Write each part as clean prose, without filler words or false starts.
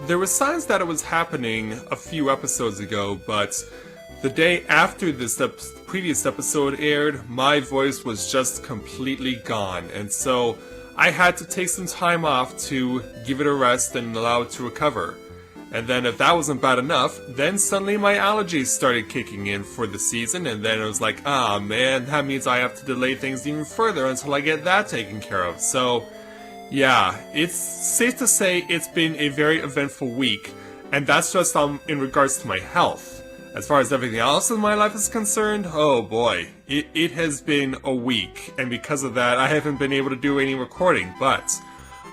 there were signs that it was happening a few episodes ago, but the day after this previous episode aired, my voice was just completely gone, and so I had to take some time off to give it a rest and allow it to recover. And then if that wasn't bad enough, then suddenly my allergies started kicking in for the season, and then it was like, ah man, that means I have to delay things even further until I get that taken care of. So, yeah, it's safe to say it's been a very eventful week, and that's just in regards to my health. As far as everything else in my life is concerned, oh boy, it has been a week, and because of that, I haven't been able to do any recording, but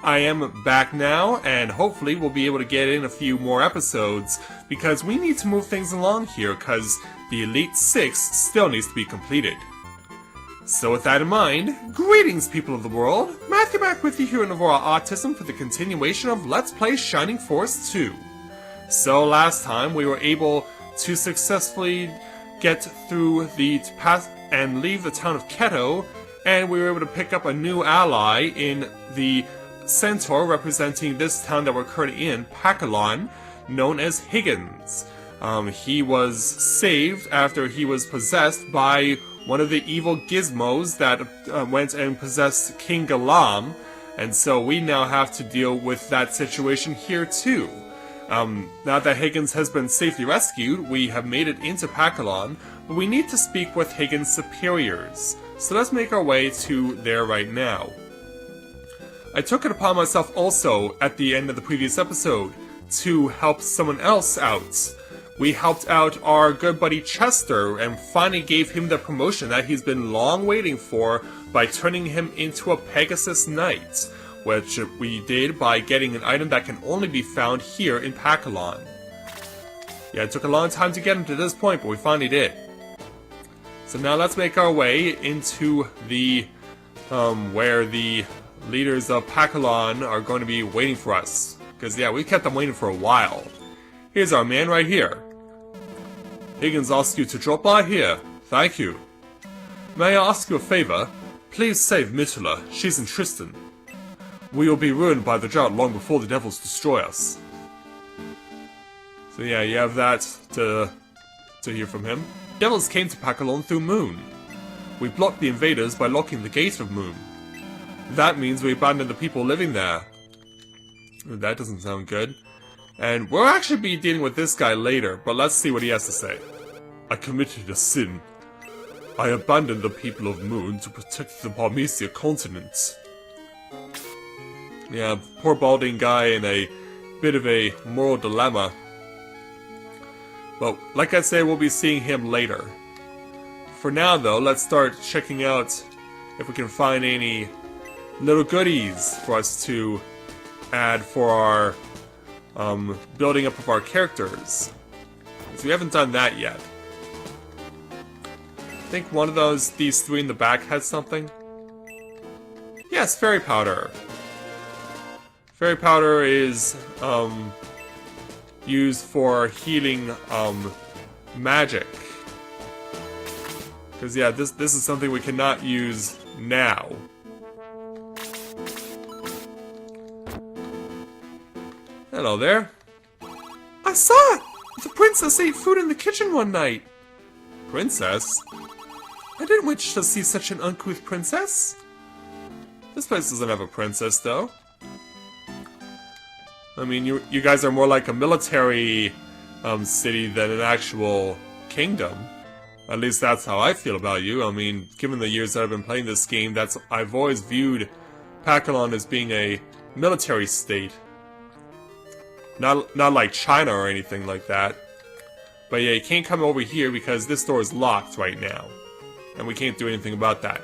I am back now, and hopefully we'll be able to get in a few more episodes, because we need to move things along here, because the Elite Six still needs to be completed. So with that in mind, greetings people of the world, Matthew back with you here in Aurora Autism for the continuation of Let's Play Shining Force 2. So last time we were able to successfully get through the path and leave the town of Keto, and we were able to pick up a new ally in the centaur representing this town that we're currently in, Pacalon, known as Higgins. He was saved after he was possessed by one of the evil gizmos that went and possessed King Galam, and so we now have to deal with that situation here too. Now that Higgins has been safely rescued, we have made it into Pacalon, but we need to speak with Higgins' superiors. So let's make our way to there right now. I took it upon myself also, at the end of the previous episode, to help someone else out. We helped out our good buddy Chester, and finally gave him the promotion that he's been long waiting for by turning him into a Pegasus Knight, which we did by getting an item that can only be found here in Pacalon. Yeah, it took a long time to get him to this point, but we finally did. So now let's make our way into the, where the leaders of Pacalon are going to be waiting for us. Because yeah, we kept them waiting for a while. Here's our man right here. Higgins asked you to drop by here. Thank you. May I ask you a favor? Please save Mitula. She's in Tristan. We will be ruined by the drought long before the devils destroy us. So yeah, you have that to hear from him. Devils came to Pacalon through Moon. We blocked the invaders by locking the gate of Moon. That means we abandoned the people living there. That doesn't sound good. And we'll actually be dealing with this guy later, but let's see what he has to say. I committed a sin. I abandoned the people of Moon to protect the Parmesia continent. Yeah, poor balding guy in a bit of a moral dilemma. But like I say, we'll be seeing him later. For now though, let's start checking out if we can find any little goodies for us to add for our building up of our characters. So we haven't done that yet. I think one of these three in the back has something. Yes, fairy powder. Fairy powder is used for healing magic. Because yeah, this is something we cannot use now. Hello there. I saw it! The princess ate food in the kitchen one night. Princess? I didn't wish to see such an uncouth princess. This place doesn't have a princess, though. I mean, you guys are more like a military city than an actual kingdom. At least that's how I feel about you. I mean, given the years that I've been playing this game, I've always viewed Pacalon as being a military state. Not like China or anything like that. But yeah, you can't come over here because this door is locked right now. And we can't do anything about that.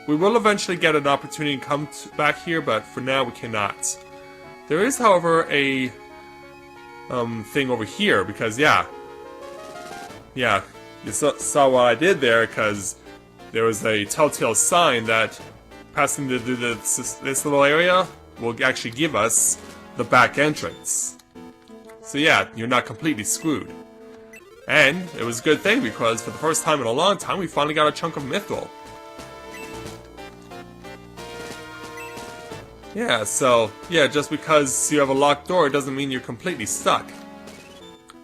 We will eventually get an opportunity to come back here, but for now we cannot. There is, however, a thing over here, because yeah, you saw what I did there, because there was a telltale sign that passing through this little area will actually give us the back entrance. So yeah, you're not completely screwed. And it was a good thing, because for the first time in a long time, we finally got a chunk of mithril. Yeah, so, yeah, just because you have a locked door doesn't mean you're completely stuck.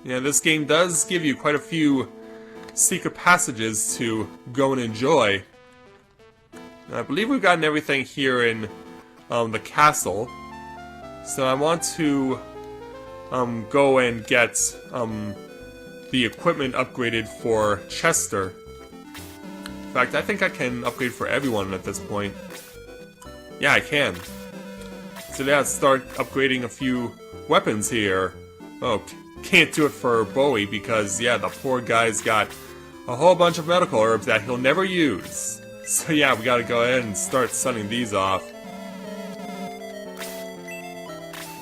Yeah, this game does give you quite a few secret passages to go and enjoy. And I believe we've gotten everything here in the castle. So I want to go and get the equipment upgraded for Chester. In fact, I think I can upgrade for everyone at this point. Yeah, I can. So let's start upgrading a few weapons here. Oh, can't do it for Bowie because, yeah, the poor guy's got a whole bunch of medical herbs that he'll never use. So yeah, we gotta go ahead and start sunning these off.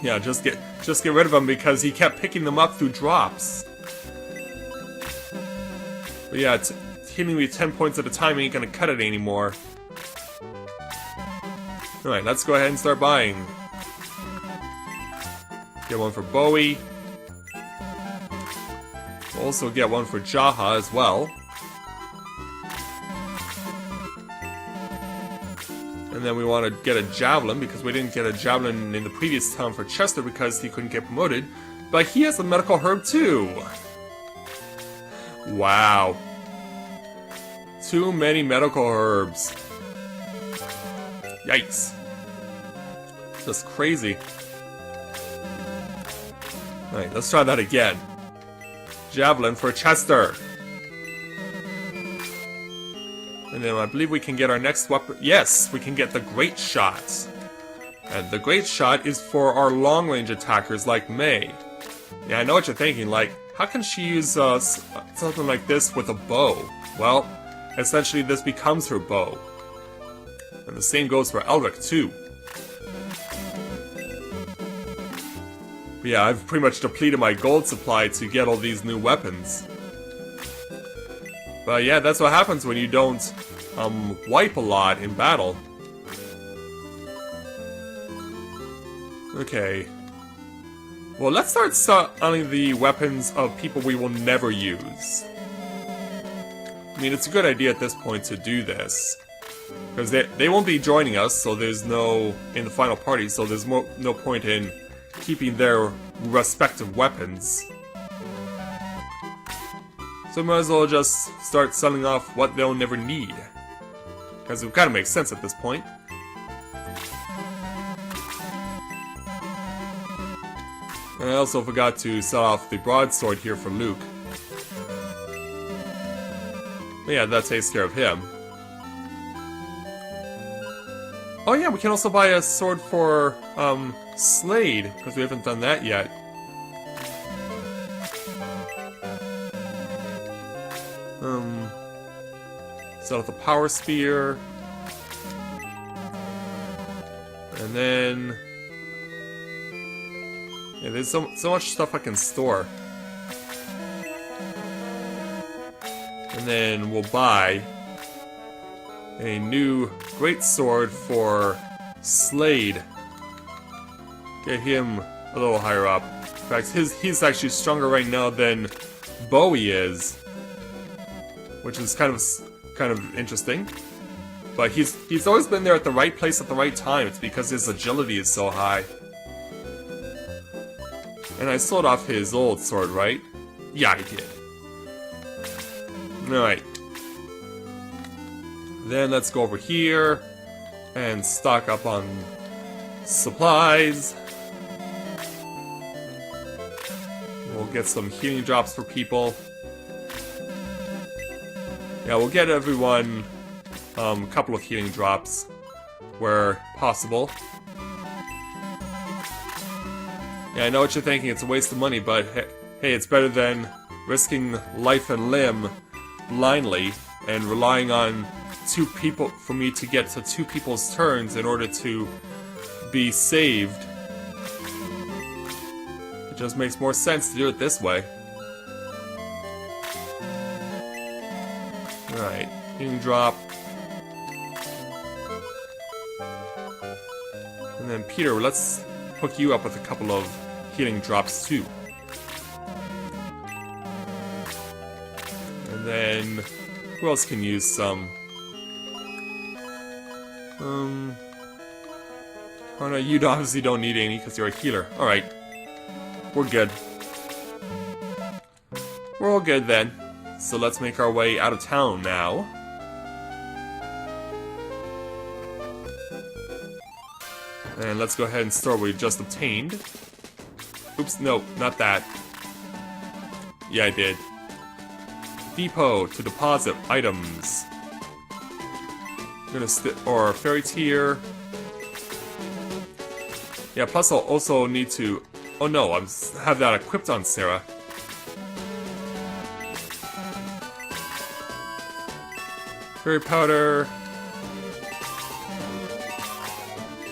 Yeah, just get rid of him because he kept picking them up through drops. But yeah, hitting me 10 points at a time ain't gonna cut it anymore. Alright, let's go ahead and start buying. Get one for Bowie. We'll also get one for Jaha as well. And then we want to get a Javelin, because we didn't get a Javelin in the previous town for Chester because he couldn't get promoted. But he has a medical herb too! Wow. Too many medical herbs. Yikes. Just crazy. Alright, let's try that again. Javelin for Chester. And then I believe we can get our next weapon. Yes, we can get the Great Shot. And the Great Shot is for our long-range attackers like May. Yeah, I know what you're thinking, like, how can she use something like this with a bow? Well, essentially this becomes her bow. And the same goes for Elric too. But yeah, I've pretty much depleted my gold supply to get all these new weapons. But yeah, that's what happens when you don't wipe a lot in battle. Okay. Well, let's start selling the weapons of people we will never use. I mean, it's a good idea at this point to do this. Because they won't be joining us, so there's no... in the final party, so there's no point in keeping their respective weapons. So we might as well just start selling off what they'll never need. Because it kind of makes sense at this point. And I also forgot to sell off the broadsword here for Luke. But yeah, that takes care of him. Oh yeah, we can also buy a sword for Slade, because we haven't done that yet. Sell the Power Spear. And then... yeah, there's so much stuff I can store. And then we'll buy a new great sword for Slade. Get him a little higher up. In fact, he's actually stronger right now than Bowie is, which is kind of interesting. But he's always been there at the right place at the right time. It's because his agility is so high. And I sold off his old sword, right? Yeah, I did. Alright. Then let's go over here and stock up on supplies. We'll get some healing drops for people. Yeah, we'll get everyone a couple of healing drops where possible. Yeah, I know what you're thinking, it's a waste of money, but hey, it's better than risking life and limb blindly and relying on two people for me to get to two people's turns in order to be saved. It just makes more sense to do it this way. Alright, healing drop. And then Peter, let's hook you up with a couple of healing drops too. And then who else can use some? Oh no, you obviously don't need any because you're a healer. Alright. We're good. We're all good then. So let's make our way out of town now. And let's go ahead and store what we just obtained. Oops, no, not that. Yeah, I did. Depot to deposit items. I'm gonna or fairy tier. Yeah, plus I'll also need to... Oh no, I have that equipped on Sarah. Fairy powder.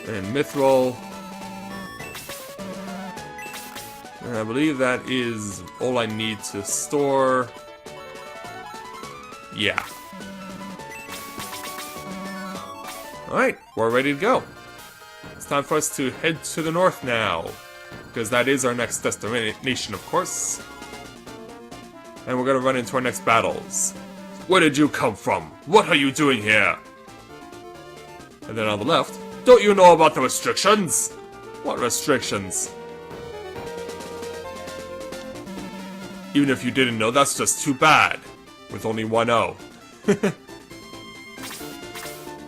And mithril. And I believe that is all I need to store. Yeah. Alright, we're ready to go. It's time for us to head to the north now. Because that is our next destination, of course. And we're gonna run into our next battles. Where did you come from? What are you doing here? And then on the left, don't you know about the restrictions? What restrictions? Even if you didn't know, that's just too bad. With only one O.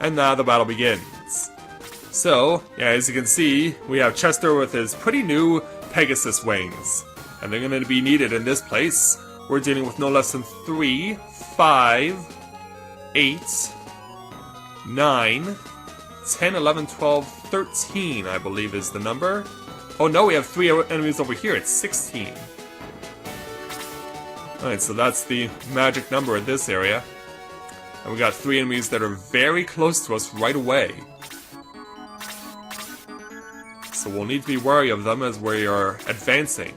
And now the battle begins. So, yeah, as you can see, we have Chester with his pretty new Pegasus wings. And they're going to be needed in this place. We're dealing with no less than 3, 5, 8, 9, 10, 11, 12, 13, I believe is the number. Oh no, we have 3 enemies over here. It's 16. Alright, so that's the magic number in this area. And we got 3 enemies that are very close to us right away. So we'll need to be wary of them as we are advancing.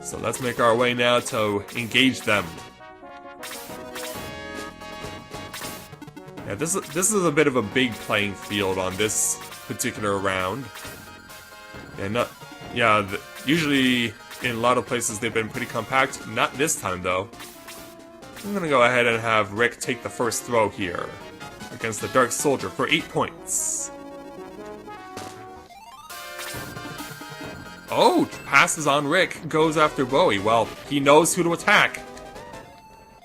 So let's make our way now to engage them. Yeah, this is a bit of a big playing field on this particular round. And usually in a lot of places they've been pretty compact. Not this time though. I'm gonna go ahead and have Rick take the first throw here against the Dark Soldier for 8 points. Oh, passes on Rick, goes after Bowie. Well, he knows who to attack.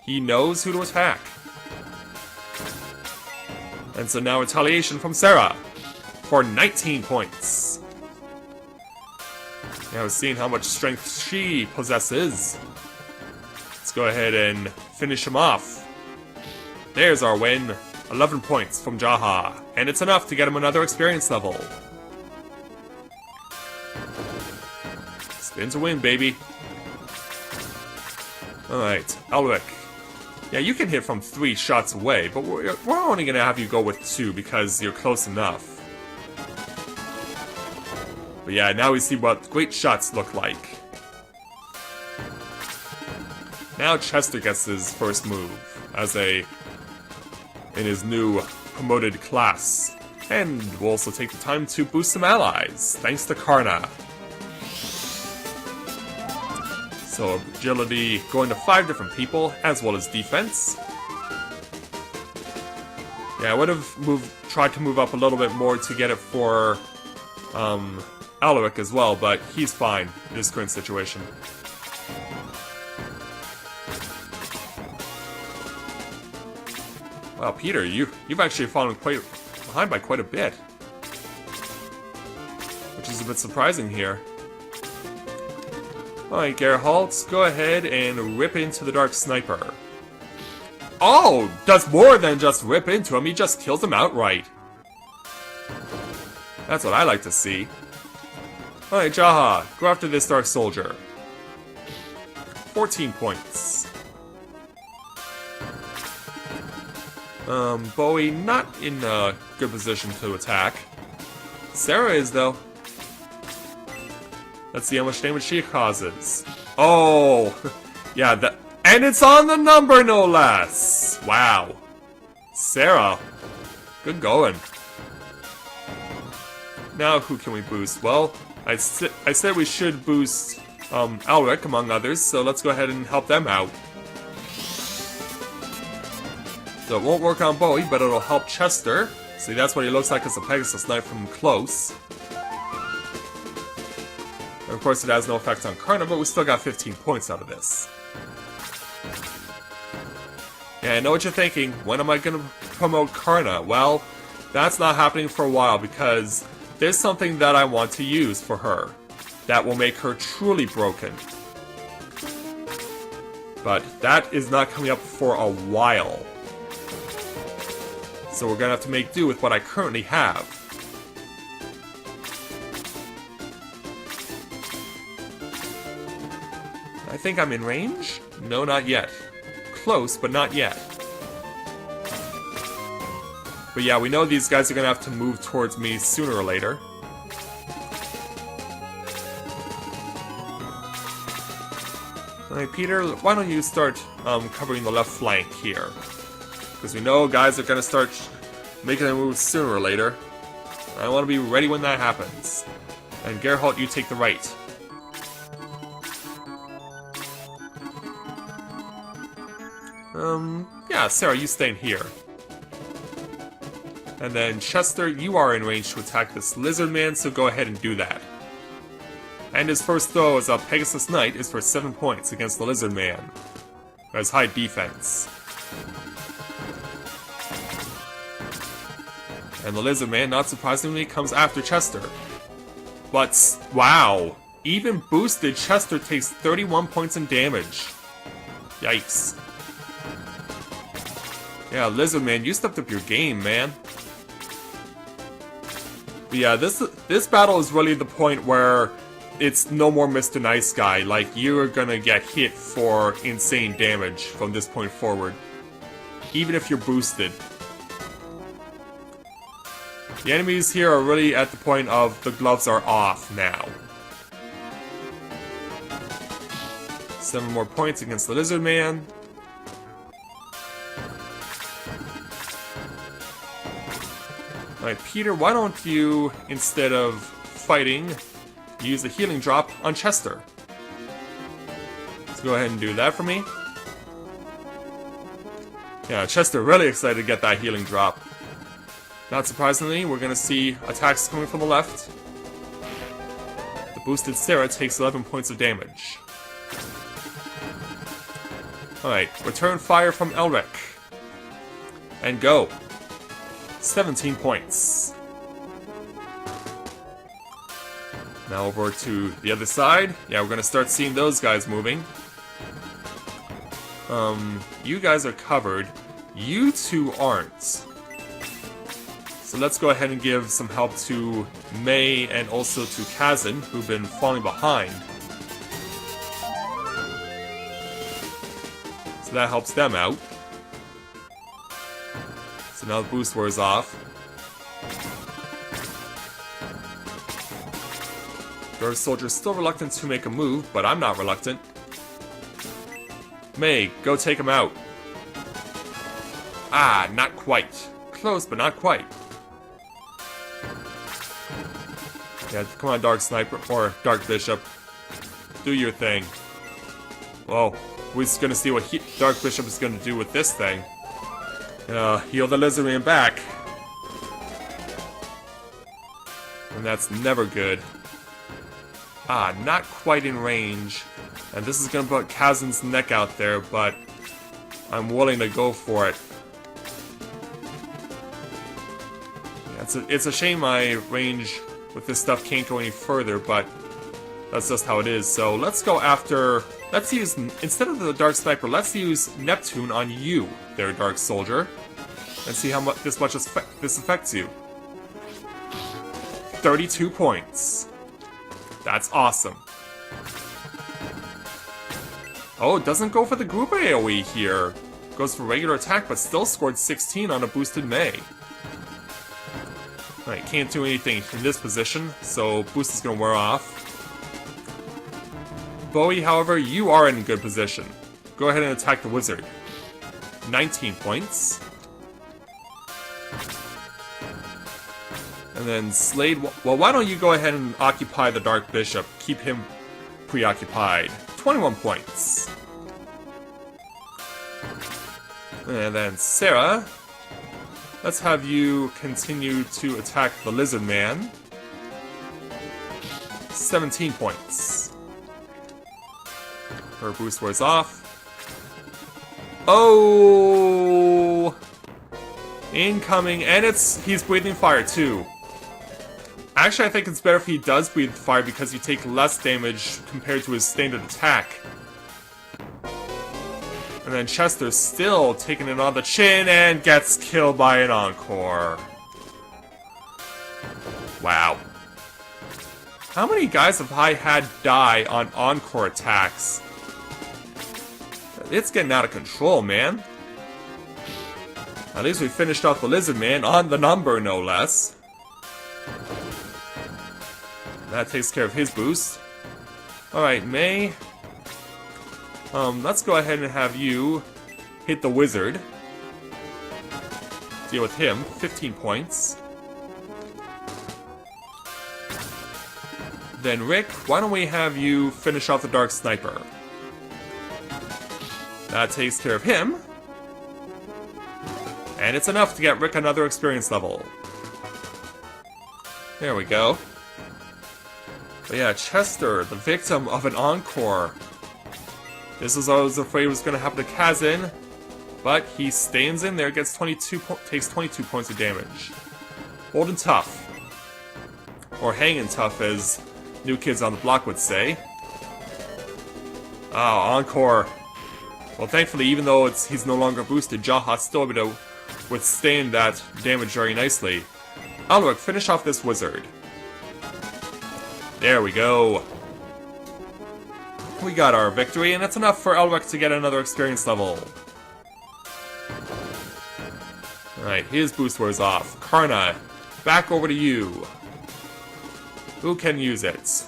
He knows who to attack. And so now retaliation from Sarah for 19 points. Now seeing how much strength she possesses. Let's go ahead and finish him off. There's our win. 11 points from Jaha. And it's enough to get him another experience level. Spin to win, baby. Alright, Elric. Yeah, you can hit from 3 shots away, but we're only gonna have you go with 2 because you're close enough. But yeah, now we see what great shots look like. Now Chester gets his first move in his new promoted class. And we'll also take the time to boost some allies, thanks to Karna. So agility going to 5 different people, as well as defense. Yeah, I would have tried to move up a little bit more to get it for Alaric as well, but he's fine in his current situation. Wow, Peter, you've actually fallen behind by quite a bit. Which is a bit surprising here. Alright, Geralt, go ahead and rip into the Dark Sniper. Oh! Does more than just rip into him, he just kills him outright. That's what I like to see. Alright, Jaha, go after this Dark Soldier. 14 points. Bowie, not in a good position to attack. Sarah is, though. Let's see how much damage she causes. Oh! Yeah, and it's on the number, no less! Wow. Sarah. Good going. Now, who can we boost? Well, I said we should boost Alric, among others, so let's go ahead and help them out. So it won't work on Bowie, but it'll help Chester. See, that's what he looks like as a Pegasus Knight from close. And of course, it has no effect on Karna, but we still got 15 points out of this. Yeah, I know what you're thinking. When am I going to promote Karna? Well, that's not happening for a while because there's something that I want to use for her that will make her truly broken. But that is not coming up for a while. So we're going to have to make do with what I currently have. I think I'm in range? No, not yet. Close, but not yet. But yeah, we know these guys are going to have to move towards me sooner or later. Alright, Peter, why don't you start covering the left flank here? Because we know guys are going to start making a move sooner or later. I want to be ready when that happens. And Geralt, you take the right. Yeah, Sarah, you stay in here. And then, Chester, you are in range to attack this lizard man, so go ahead and do that. And his first throw as a Pegasus Knight is for 7 points against the lizard man, who has high defense. And the lizard man, not surprisingly, comes after Chester. But, wow! Even boosted, Chester takes 31 points in damage. Yikes. Yeah, lizard man, you stepped up your game, man. But yeah, this battle is really the point where it's no more Mr. Nice Guy. Like, you're gonna get hit for insane damage from this point forward. Even if you're boosted. The enemies here are really at the point of the gloves are off now. 7 more points against the lizard man. Alright, Peter, why don't you, instead of fighting, use the healing drop on Chester? Let's go ahead and do that for me. Yeah, Chester really excited to get that healing drop. Not surprisingly, we're going to see attacks coming from the left. The boosted Sarah takes 11 points of damage. Alright, return fire from Elric. And go. 17 points. Now over to the other side. Yeah, we're gonna start seeing those guys moving. You guys are covered. You two aren't. So let's go ahead and give some help to May and also to Kazan, who've been falling behind. So that helps them out. So now the boost wears off. Dark Soldier's still reluctant to make a move, but I'm not reluctant. May, go take him out. Ah, not quite. Close, but not quite. Yeah, come on, Dark Sniper, or Dark Bishop. Do your thing. Well, we're just gonna see what Dark Bishop is gonna do with this thing. Heal the lizard man back. And that's never good. Ah, not quite in range. And this is gonna put Kazan's neck out there, but I'm willing to go for it. Yeah, it's a shame my range with this stuff can't go any further, but that's just how it is. So let's go after... Let's use, instead of the Dark Sniper, let's use Neptune on you, there, Dark Soldier. And see how much this affects you. 32 points. That's awesome. Oh, it doesn't go for the group AoE here. Goes for regular attack, but still scored 16 on a boosted May. Alright, can't do anything in this position, so boost is gonna wear off. Bowie, however, you are in good position. Go ahead and attack the wizard. 19 points. And then Slade, well, why don't you go ahead and occupy the Dark Bishop? Keep him preoccupied. 21 points. And then Sarah, let's have you continue to attack the Lizard Man. 17 points. Her boost wears off. Oh! Incoming, and he's breathing fire too. Actually, I think it's better if he does breathe fire because you take less damage compared to his standard attack. And then Chester's still taking it on the chin and gets killed by an Encore. Wow. How many guys have I had die on Encore attacks? It's getting out of control, man. At least we finished off the Lizard Man on the number, no less. That takes care of his boost. Alright, May. Let's go ahead and have you hit the Wizard. Deal with him. 15 points. Then Rick, why don't we have you finish off the Dark Sniper? That takes care of him. And it's enough to get Rick another experience level. There we go. But yeah, Chester, the victim of an Encore. This is what I was afraid was going to happen to Kazin. But he stands in there, takes 22 points of damage. Holding tough. Or hanging tough, as New Kids on the Block would say. Oh, Encore. Well, thankfully, even though he's no longer boosted, Jaha's still able to withstand that damage very nicely. Alaric, finish off this Wizard. There we go. We got our victory, and that's enough for Elric to get another experience level. Alright, his boost wears off. Karna, back over to you. Who can use it?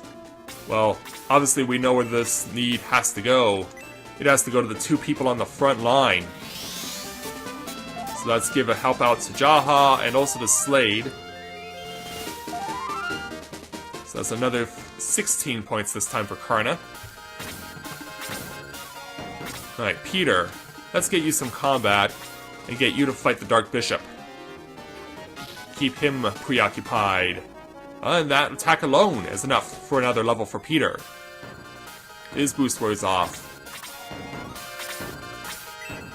Well, obviously we know where this need has to go. It has to go to the two people on the front line. So let's give a help out to Jaha and also to Slade. So that's another 16 points this time for Karna. Alright, Peter, let's get you some combat and get you to fight the Dark Bishop. Keep him preoccupied. And that attack alone is enough for another level for Peter. His boost wears off.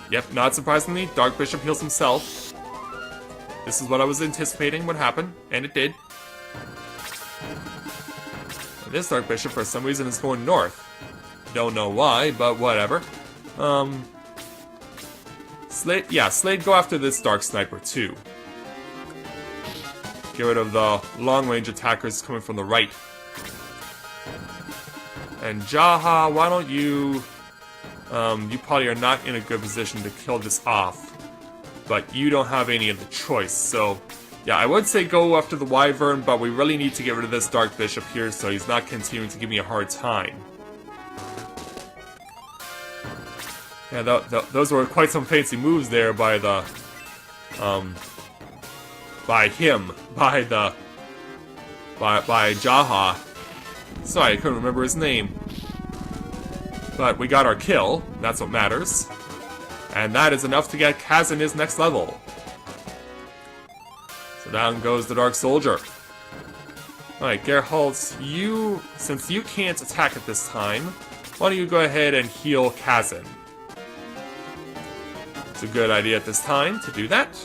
Yep, not surprisingly, Dark Bishop heals himself. This is what I was anticipating would happen, and it did. And this Dark Bishop, for some reason, is going north. Don't know why, but whatever. Slade, go after this Dark Sniper, too. Get rid of the long-range attackers coming from the right. And Jaha, why don't you... you probably are not in a good position to kill this off. But you don't have any of the choice, so... Yeah, I would say go after the Wyvern, but we really need to get rid of this Dark Bishop here so he's not continuing to give me a hard time. Yeah, those were quite some fancy moves there by the... by Jaha. Sorry, I couldn't remember his name. But we got our kill, that's what matters. And that is enough to get Kazin his next level. So down goes the Dark Soldier. Alright, Geralt, since you can't attack at this time, why don't you go ahead and heal Kazin? It's a good idea at this time to do that.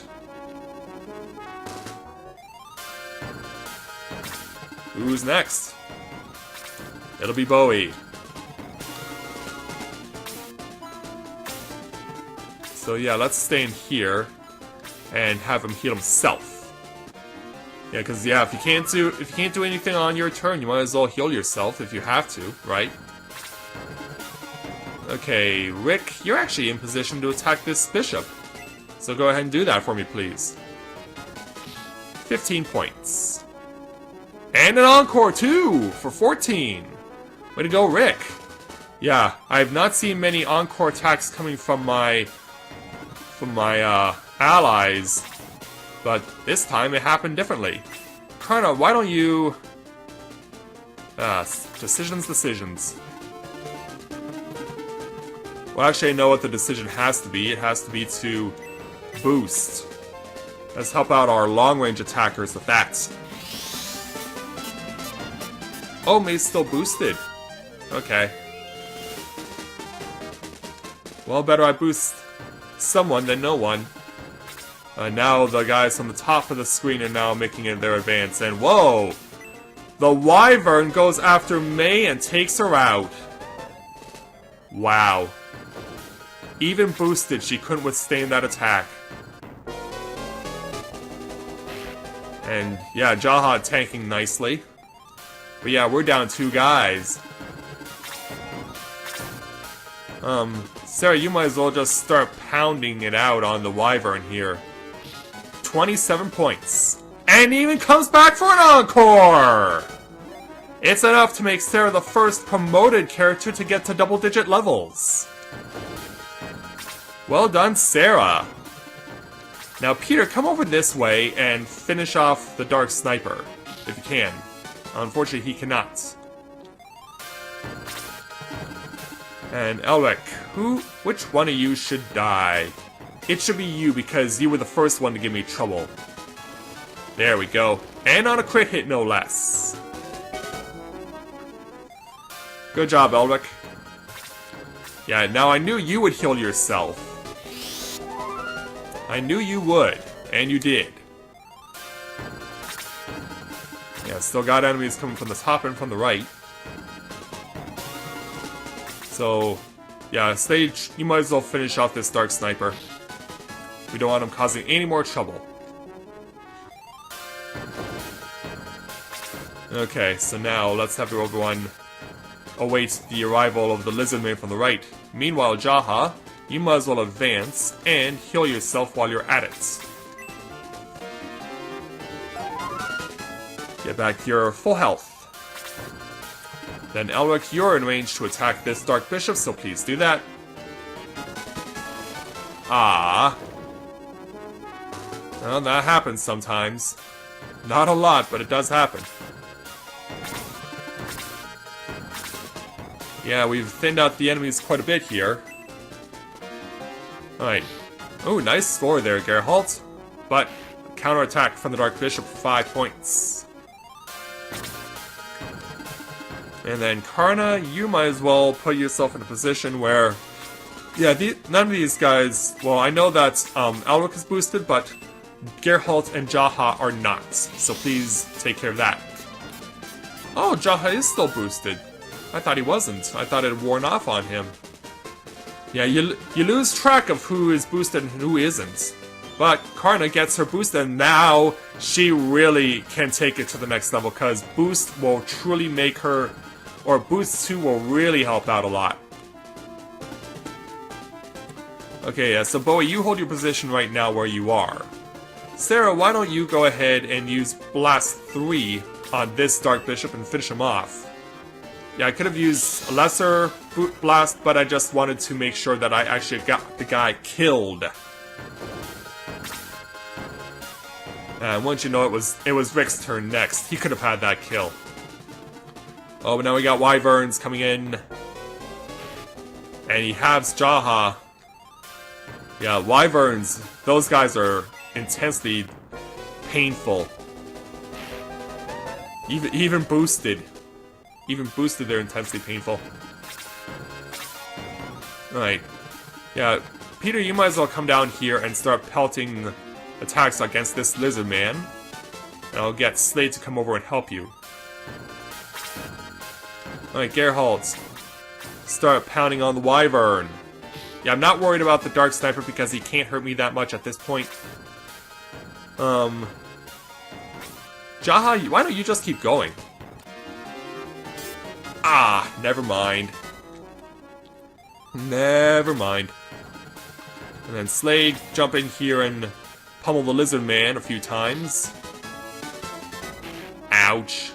Who's next? It'll be Bowie. So yeah, let's stay in here and have him heal himself. Yeah, because yeah, if you can't do anything on your turn, you might as well heal yourself if you have to, right? Okay, Rick, you're actually in position to attack this bishop. So go ahead and do that for me, please. 15 points. And an Encore, too, for 14. Way to go, Rick. Yeah, I have not seen many Encore attacks coming from my allies, but this time it happened differently. Karna, why don't you... decisions. Well, actually, I know what the decision has to be. It has to be to boost. Let's help out our long-range attackers with that. Oh, May's still boosted. Okay. Well, better I boost someone than no one. Now the guys on the top of the screen are now making it their advance. And whoa! The Wyvern goes after May and takes her out. Wow. Even boosted, she couldn't withstand that attack. And yeah, Jaha tanking nicely. But yeah, we're down 2 guys. Sarah, you might as well just start pounding it out on the Wyvern here. 27 points. And even comes back for an encore! It's enough to make Sarah the first promoted character to get to double-digit levels. Well done, Sarah. Now, Peter, come over this way and finish off the Dark Sniper, if you can. Unfortunately, he cannot. And Elric, which one of you should die? It should be you, because you were the first one to give me trouble. There we go. And on a crit hit, no less. Good job, Elric. Yeah, now I knew you would heal yourself. I knew you would, and you did. Yeah, still got enemies coming from the top and from the right. So, yeah, Sage, you might as well finish off this Dark Sniper. We don't want him causing any more trouble. Okay, so now let's have everyone await the arrival of the Lizardman from the right. Meanwhile, Jaha, you might as well advance and heal yourself while you're at it. Get back to your full health. Then Elric, you're in range to attack this Dark Bishop, so please do that. Ah. Well, that happens sometimes. Not a lot, but it does happen. Yeah, we've thinned out the enemies quite a bit here. Alright. Oh, nice score there, Geralt. But, counterattack from the Dark Bishop for 5 points. And then Karna, you might as well put yourself in a position where... Yeah, none of these guys... Well, I know that Elric is boosted, but Geralt and Jaha are not. So please take care of that. Oh, Jaha is still boosted. I thought he wasn't. I thought it had worn off on him. Yeah, you lose track of who is boosted and who isn't. But Karna gets her boost, and now she really can take it to the next level, because boost will truly make her... Or boost 2 will really help out a lot. Okay, yeah, so Bowie, you hold your position right now where you are. Sarah, why don't you go ahead and use Blast 3 on this Dark Bishop and finish him off. Yeah, I could have used a lesser blast, but I just wanted to make sure that I actually got the guy killed. And once you know it was Rick's turn next, he could have had that kill. Oh, but now we got Wyverns coming in. And he halves Jaha. Yeah, Wyverns, those guys are intensely painful. Even boosted. Even boosted, they're intensely painful. Alright. Yeah, Peter, you might as well come down here and start pelting attacks against this lizard man. And I'll get Slade to come over and help you. Alright, Geralt. Start pounding on the Wyvern. Yeah, I'm not worried about the Dark Sniper because he can't hurt me that much at this point. Jaha, why don't you just keep going? Ah, never mind. Never mind. And then Slade, jump in here and pummel the Lizard Man a few times. Ouch.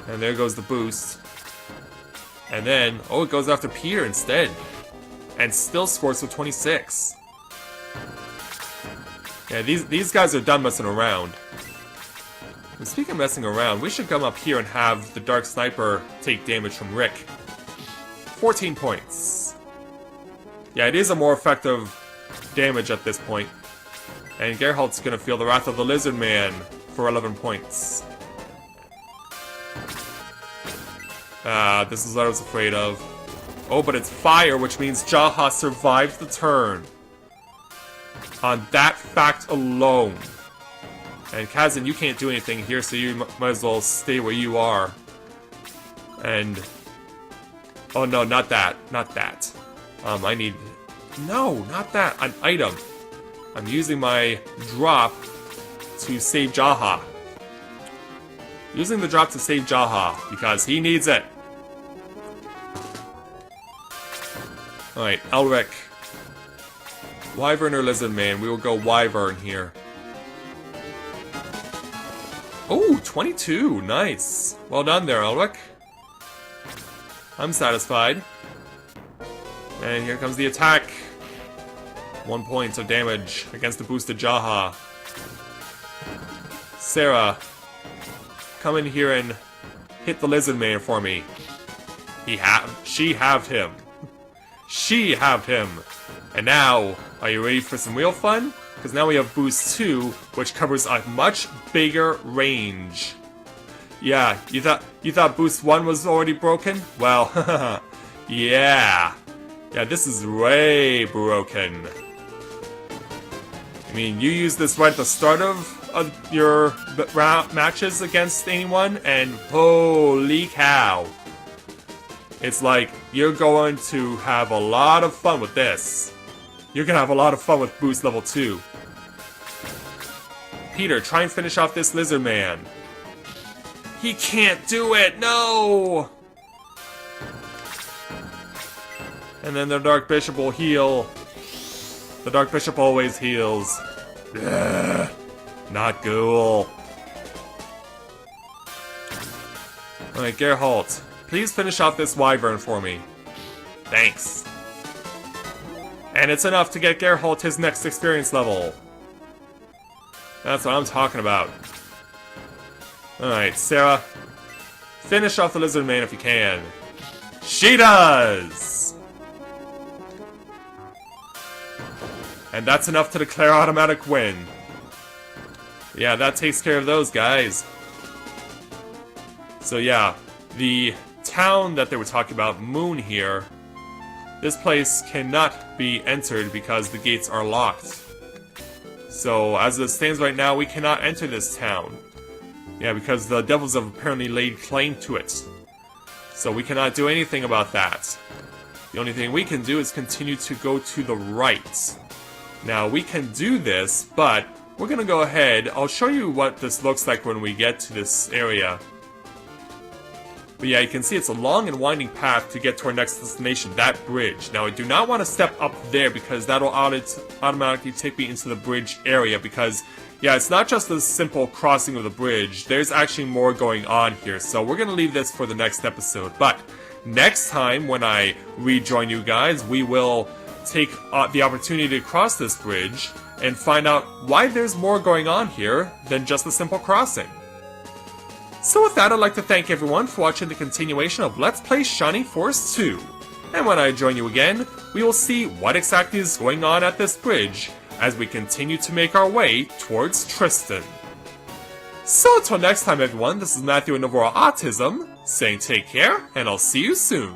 And there goes the boost. And then, oh, it goes after Peter instead. And still scores with 26. Yeah, these guys are done messing around. And speaking of messing around, we should come up here and have the Dark Sniper take damage from Rick. 14 points. Yeah, it is a more effective damage at this point. And Gerhalt's gonna feel the wrath of the Lizard Man for 11 points. This is what I was afraid of. Oh, but it's fire, which means Jaha survives the turn. On that fact alone. And Kazan, you can't do anything here, so you might as well stay where you are. And... oh no, not that. Not that. I need... no, not that. An item. I'm using my drop to save Jaha. Using the drop to save Jaha, because he needs it. Alright, Elric. Wyvern or Lizard Man? We will go Wyvern here. Oh, 22! Nice! Well done there, Elric. I'm satisfied. And here comes the attack. 1 point of damage against the boosted Jaha. Sarah, come in here and hit the Lizard Man for me. She halved him. She halved him. And now, are you ready for some real fun? Because now we have boost 2, which covers a much bigger range. Yeah, you thought boost 1 was already broken? Well, yeah. Yeah, this is way broken. I mean, you use this right at the start of your matches against anyone, and holy cow. It's like, you're going to have a lot of fun with this. You're gonna have a lot of fun with boost level 2. Peter, try and finish off this Lizard Man. He can't do it! No! And then the Dark Bishop will heal. The Dark Bishop always heals. Ugh, not cool. Alright, Geralt, please finish off this Wyvern for me. Thanks. And it's enough to get Geralt his next experience level. That's what I'm talking about. Alright, Sarah. Finish off the Lizard Man if you can. She does! And that's enough to declare automatic win. Yeah, that takes care of those guys. So yeah, the town that they were talking about, Moon here, this place cannot be entered because the gates are locked. So as it stands right now, we cannot enter this town. Yeah, because the devils have apparently laid claim to it. So we cannot do anything about that. The only thing we can do is continue to go to the right. Now, we can do this, but we're gonna go ahead. I'll show you what this looks like when we get to this area. But yeah, you can see it's a long and winding path to get to our next destination, that bridge. Now, I do not want to step up there because that'll automatically take me into the bridge area because, yeah, it's not just a simple crossing of the bridge. There's actually more going on here, so we're going to leave this for the next episode. But next time, when I rejoin you guys, we will take the opportunity to cross this bridge and find out why there's more going on here than just a simple crossing. So with that, I'd like to thank everyone for watching the continuation of Let's Play Shining Force 2. And when I join you again, we will see what exactly is going on at this bridge as we continue to make our way towards Tristan. So until next time everyone, this is Matthew and Novora Autism, saying take care, and I'll see you soon.